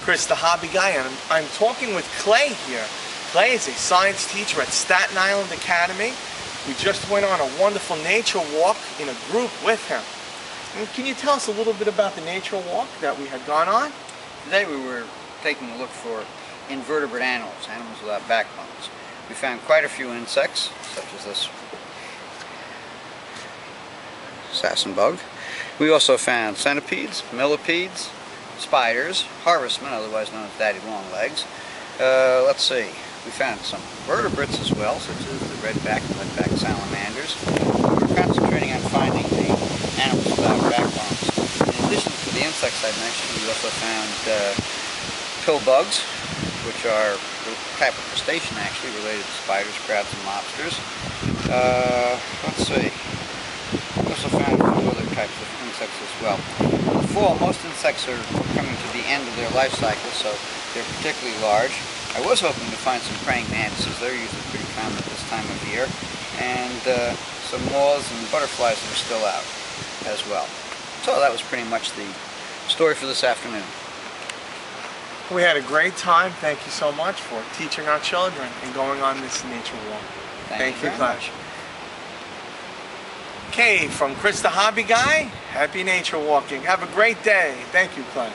Chris, the hobby guy, and I'm talking with Clay here. Clay is a science teacher at Staten Island Academy. We just went on a wonderful nature walk in a group with him. And can you tell us a little bit about the nature walk that we had gone on? Today we were taking a look for invertebrate animals, animals without backbones. We found quite a few insects, such as this assassin bug. We also found centipedes, millipedes, spiders, harvestmen, otherwise known as daddy longlegs. Let's see, we found some vertebrates as well, such as the redback and leadback salamanders. We were concentrating on finding the animals without backbones. In addition to the insects I mentioned, we also found pill bugs, which are a type of crustacean actually related to spiders, crabs, and lobsters. Let's see. We also found a few other types of insects as well. In the fall, most insects are coming to the end of their life cycle, so they're particularly large. I was hoping to find some praying mantises. They're usually pretty common at this time of year, and some moths and butterflies that are still out as well. So that was pretty much the story for this afternoon. We had a great time. Thank you so much for teaching our children and going on this nature walk. Thank you, Clay. Okay, from Chris the Hobby Guy, happy nature walking. Have a great day. Thank you, Clay.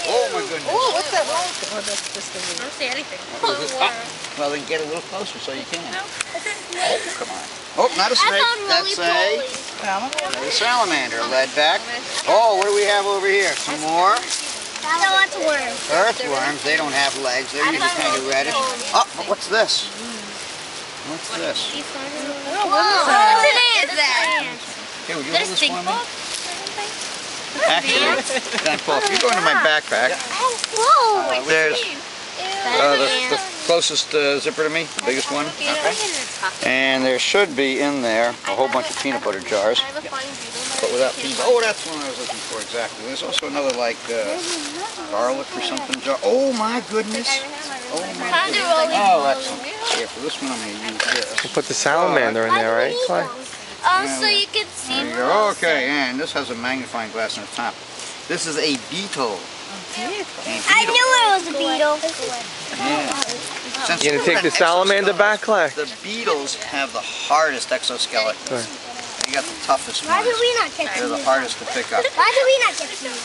Oh my goodness. Oh, what's that wrong? Oh, that's just a I don't see anything. Well, then get a little closer so you can. No. Come on. Oh, not a snake. That's a salamander, a leadback. Oh, what do we have over here? Some more? No, it's worms. Earthworms. They don't have legs. They're usually kind of reddish. Oh, what's this? What's this? Whoa. What is that? Here, would you hold this for me? Actually, can I pull up? You go into my backpack. Whoa. There's the closest zipper to me, the biggest one. Okay. And there should be in there a whole bunch of peanut butter jars, but without peanut butter. Oh, that's one I was looking for exactly. There's also another like garlic or something jar. Oh my goodness. Oh my goodness. Oh, excellent. Here, for this one I'm going to use this. We'll put the salamander in there, right, Clay? So you can see. Okay, and this has a magnifying glass on the top. This is a beetle. I knew it was a beetle. Yeah. You gonna take the salamander back, Clay? The beetles have the hardest exoskeleton. Right. They got the toughest ones. Why did we not get They're the hardest to pick up. Why did we not get these?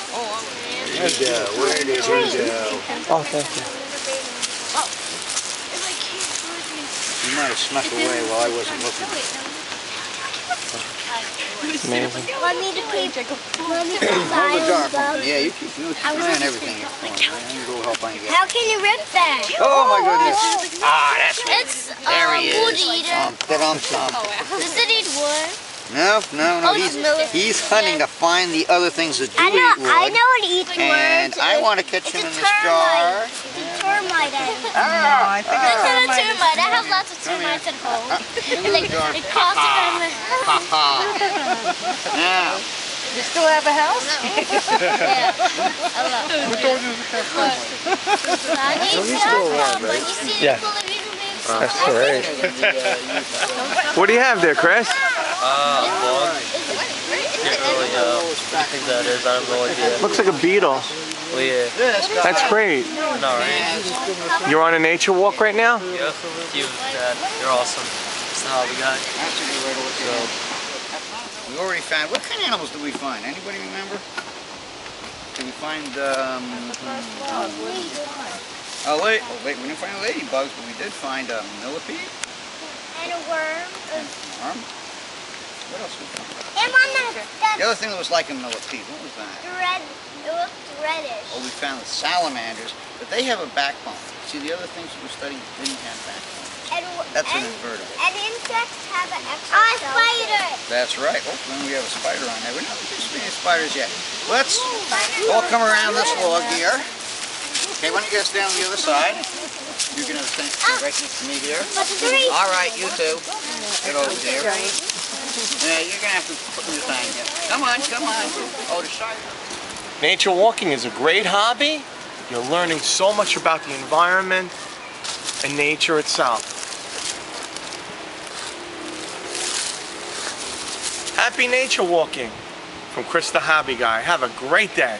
Where did you go? Oh, thank you. You might have snuck away while I wasn't looking. Amazing. Want me to keep Hold the jar for me. Yeah, you keep on everything. You go help on you. How can you rip that? Oh my goodness. Ah, that's right. It's There he wood is. eater. Does it eat wood? No. Oh, He's hunting to find the other things that do eat wood. I know it eats And worms. I want to catch him in It's this jar. It's a termite. Ah, This is a termite. I have lots of termites at home. It costs Now, You still have a house? Yeah. Who told you to have Yeah. That's great. What do you have there, Chris? Log. Can't really I think that is. I have no idea. Looks like a beetle. Well, yeah. That's great. No, right? You're on a nature walk right now? Yeah. You, Dad. You're awesome. It's the hobby guy. we already found, what kind of animals did we find? Anybody remember? Did we find, wait, we didn't find ladybugs, but we did find a millipede. And a worm. Worm? What else did we find? And The other thing that was like a millipede, what was that? it looked reddish. Oh, we found the salamanders, but they have a backbone. See, the other things we were studying didn't have backbones. That's an invertebrate. And insects have an extra spider. That's right. Oh, then we have a spider on there. We're not too many spiders yet. Let's all come around this log here. Okay, why don't you guys stand on the other side? You're going to stand right next to me here. All right, you two. Get over there. Yeah, you're going to have to put your thing here. Come on. Oh, the side. Nature walking is a great hobby. You're learning so much about the environment and nature itself. Happy nature walking from Chris the Hobby Guy. Have a great day.